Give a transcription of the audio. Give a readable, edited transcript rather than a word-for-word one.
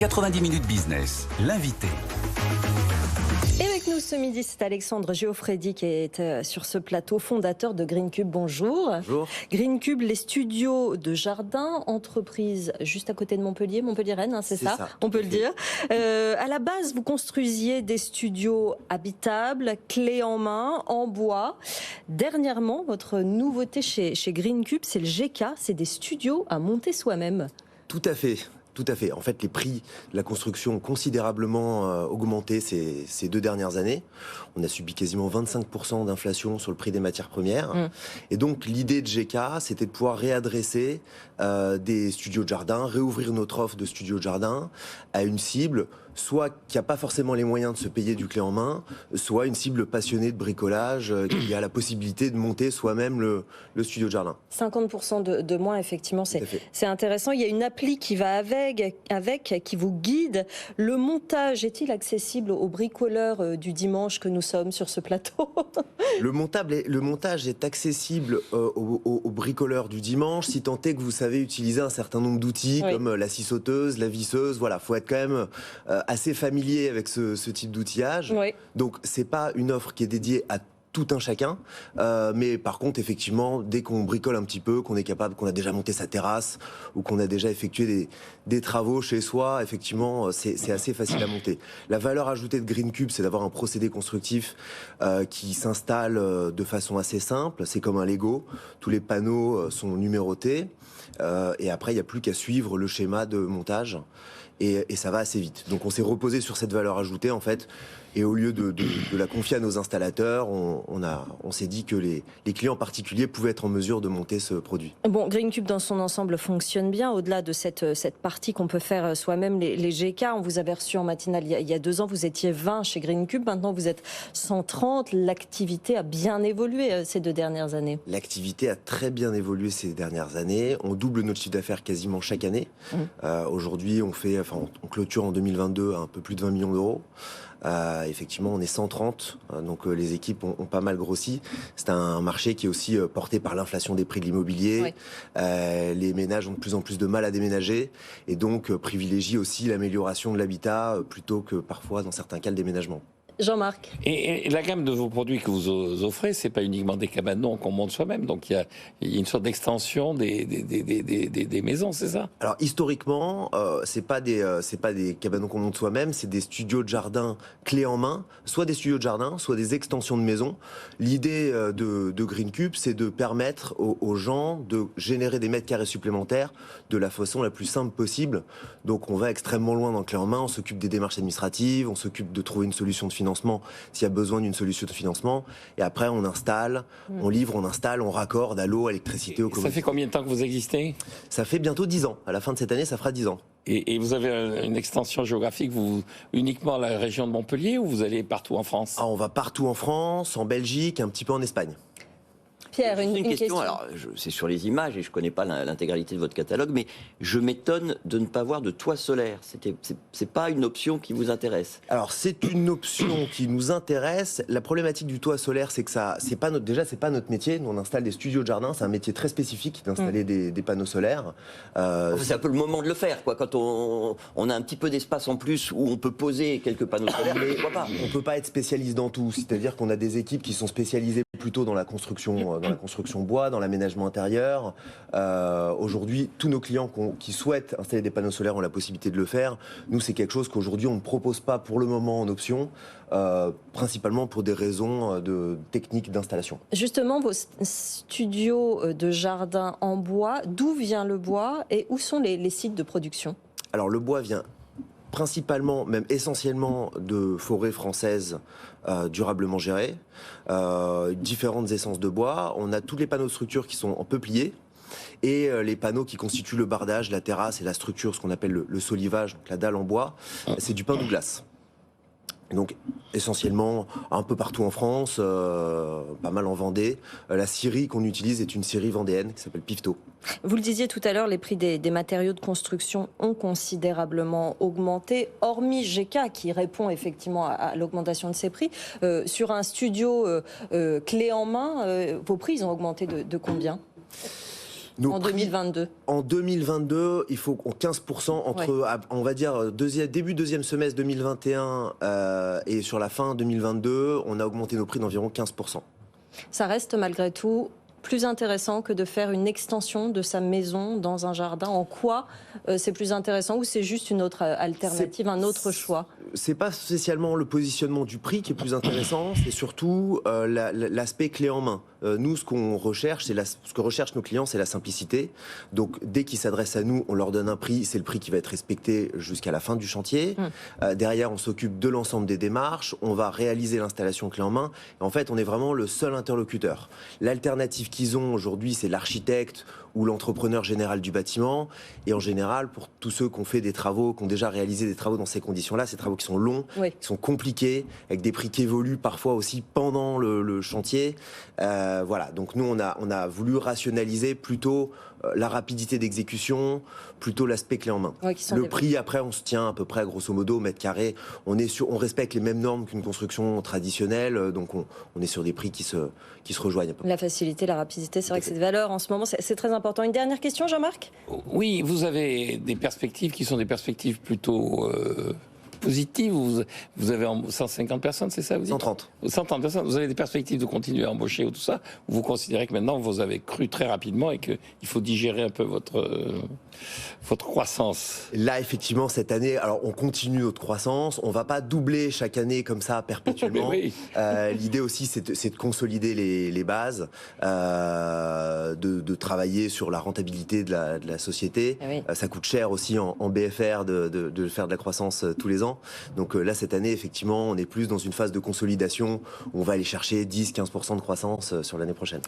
90 minutes business, l'invité. Et avec nous ce midi, c'est Alexandre Geoffredi qui est sur ce plateau, fondateur de Green Cube. Bonjour. Bonjour. Green Cube, les studios de jardin, entreprise juste à côté de Montpellier, Montpellier-Rennes, hein, c'est ça, on peut le dire. À la base, vous construisiez des studios habitables, clés en main, en bois. Dernièrement, votre nouveauté chez Green Cube, c'est le GK, c'est des studios à monter soi-même. Tout à fait. Tout à fait. En fait, les prix de la construction ont considérablement augmenté ces 2 dernières années. On a subi quasiment 25% d'inflation sur le prix des matières premières. Et donc, l'idée de GK, c'était de pouvoir réadresser des studios de jardin, réouvrir notre offre de studios de jardin à une cible, soit qui n'a pas forcément les moyens de se payer du clé en main, soit une cible passionnée de bricolage qui a la possibilité de monter soi-même le studio de jardin. 50% de moins, effectivement, c'est intéressant. Il y a une appli qui va avec qui vous guide. Le montage est-il accessible aux bricoleurs du dimanche que nous sommes sur ce plateau? Le montage est accessible aux bricoleurs du dimanche, si tant est que vous savez utiliser un certain nombre d'outils, oui, comme la scie sauteuse, la visseuse. Voilà, faut être quand même assez familier avec ce type d'outillage. Oui. Donc, c'est pas une offre qui est dédiée à tout un chacun, mais par contre, effectivement, dès qu'on bricole un petit peu, qu'on est capable, qu'on a déjà monté sa terrasse ou qu'on a déjà effectué des travaux chez soi, effectivement, c'est assez facile à monter. La valeur ajoutée de Green Cube, c'est d'avoir un procédé constructif qui s'installe de façon assez simple. C'est comme un Lego. Tous les panneaux sont numérotés et après, il n'y a plus qu'à suivre le schéma de montage. Et ça va assez vite. Donc on s'est reposé sur cette valeur ajoutée en fait, et au lieu de la confier à nos installateurs, on s'est dit que les clients particuliers pouvaient être en mesure de monter ce produit. Bon, Green Cube dans son ensemble fonctionne bien, au-delà de cette partie qu'on peut faire soi-même, les GK. On vous avait reçu en matinale il y a 2 ans, vous étiez 20 chez Green Cube, maintenant vous êtes 130. L'activité a bien évolué ces 2 dernières années. L'activité a très bien évolué ces dernières années. On double notre chiffre d'affaires quasiment chaque année. Aujourd'hui, on clôture en 2022 à un peu plus de 20 millions d'euros. Effectivement, on est 130, donc les équipes ont pas mal grossi. C'est un marché qui est aussi porté par l'inflation des prix de l'immobilier. Oui. Les ménages ont de plus en plus de mal à déménager et donc privilégient aussi l'amélioration de l'habitat plutôt que parfois, dans certains cas, le déménagement. Jean-Marc. Et la gamme de vos produits que vous offrez, c'est pas uniquement des cabanons qu'on monte soi-même, donc il y a une sorte d'extension des maisons, c'est ça? Alors historiquement, c'est pas des cabanons qu'on monte soi-même, c'est des studios de jardin clés en main, soit des studios de jardin, soit des extensions de maison. L'idée de Green Cube, c'est de permettre aux gens de générer des mètres carrés supplémentaires de la façon la plus simple possible. Donc on va extrêmement loin dans le clé en main, on s'occupe des démarches administratives, on s'occupe de trouver une solution de financement s'il y a besoin d'une solution de financement, et après on installe, on livre, on installe, on raccorde à l'eau, à l'électricité, au commerce. Ça fait combien de temps que vous existez? Ça fait bientôt 10 ans. À la fin de cette année, ça fera 10 ans. Et vous avez une extension géographique, uniquement la région de Montpellier, ou vous allez partout en France? On va partout en France, en Belgique, un petit peu en Espagne. Pierre, une question. Alors, c'est sur les images et je ne connais pas l'intégralité de votre catalogue, mais je m'étonne de ne pas voir de toit solaire. C'est pas une option qui vous intéresse? Alors, c'est une option qui nous intéresse. La problématique du toit solaire, c'est que c'est pas notre métier. Nous, on installe des studios de jardin. C'est un métier très spécifique d'installer des panneaux solaires. C'est un peu le moment de le faire, quoi. Quand on a un petit peu d'espace en plus où on peut poser quelques panneaux solaires, mais pourquoi pas? On peut pas être spécialiste dans tout. C'est-à-dire qu'on a des équipes qui sont spécialisées plutôt dans la construction bois, dans l'aménagement intérieur. Aujourd'hui, tous nos clients qui souhaitent installer des panneaux solaires ont la possibilité de le faire. Nous, c'est quelque chose qu'aujourd'hui, on ne propose pas pour le moment en option, principalement pour des raisons techniques d'installation. Justement, vos studios de jardin en bois, d'où vient le bois et où sont les sites de production? Alors, le bois vient principalement, même essentiellement, de forêts françaises durablement gérées, différentes essences de bois. On a tous les panneaux de structure qui sont en peuplier et les panneaux qui constituent le bardage, la terrasse et la structure, ce qu'on appelle le solivage, donc la dalle en bois, c'est du pin Douglas. Donc essentiellement un peu partout en France, pas mal en Vendée. La scierie qu'on utilise est une scierie vendéenne qui s'appelle Pifto. Vous le disiez tout à l'heure, les prix des matériaux de construction ont considérablement augmenté, hormis GK qui répond effectivement à l'augmentation de ces prix. Sur un studio clé en main, vos prix ils ont augmenté de combien ? en 2022. En 2022, il faut 15% entre, on va dire, début deuxième semestre 2021 et sur la fin 2022, on a augmenté nos prix d'environ 15%. Ça reste malgré tout plus intéressant que de faire une extension de sa maison dans un jardin. En quoi c'est plus intéressant, ou c'est juste une autre alternative, un autre choix? C'est pas spécialement le positionnement du prix qui est plus intéressant, c'est surtout l'aspect clé en main. Nous, ce qu'on recherche, ce que recherchent nos clients, c'est la simplicité. Donc, dès qu'ils s'adressent à nous, on leur donne un prix, c'est le prix qui va être respecté jusqu'à la fin du chantier. Derrière, on s'occupe de l'ensemble des démarches, on va réaliser l'installation clé en main. Et en fait, on est vraiment le seul interlocuteur. L'alternative qu'ils ont aujourd'hui, c'est l'architecte ou l'entrepreneur général du bâtiment. Et en général, pour tous ceux qui ont fait des travaux, qui ont déjà réalisé des travaux dans ces conditions-là, ces travaux qui sont longs, qui sont compliqués, avec des prix qui évoluent parfois aussi pendant le chantier. Voilà, donc nous, on a voulu rationaliser plutôt la rapidité d'exécution, plutôt l'aspect clé en main. Le prix, après, on se tient à peu près, grosso modo, au mètre carré. On respecte les mêmes normes qu'une construction traditionnelle, donc on est sur des prix qui se rejoignent. La facilité, la rapidité, c'est vrai que c'est des valeurs en ce moment, c'est très important. Une dernière question, Jean-Marc? Oui, vous avez des perspectives qui sont des perspectives plutôt positives. Vous avez 150 personnes, c'est ça, vous dites? 130. 130 personnes. Vous avez des perspectives de continuer à embaucher ou tout ça? Ou vous considérez que maintenant vous avez cru très rapidement et qu'il faut digérer un peu votre croissance? Là, effectivement, cette année, alors on continue notre croissance. On va pas doubler chaque année comme ça perpétuellement. L'idée aussi, c'est de consolider les bases, de travailler sur la rentabilité de la société. Ça coûte cher aussi en BFR de faire de la croissance tous les ans. Donc là, cette année, effectivement, on est plus dans une phase de consolidation où on va aller chercher 10-15% de croissance sur l'année prochaine.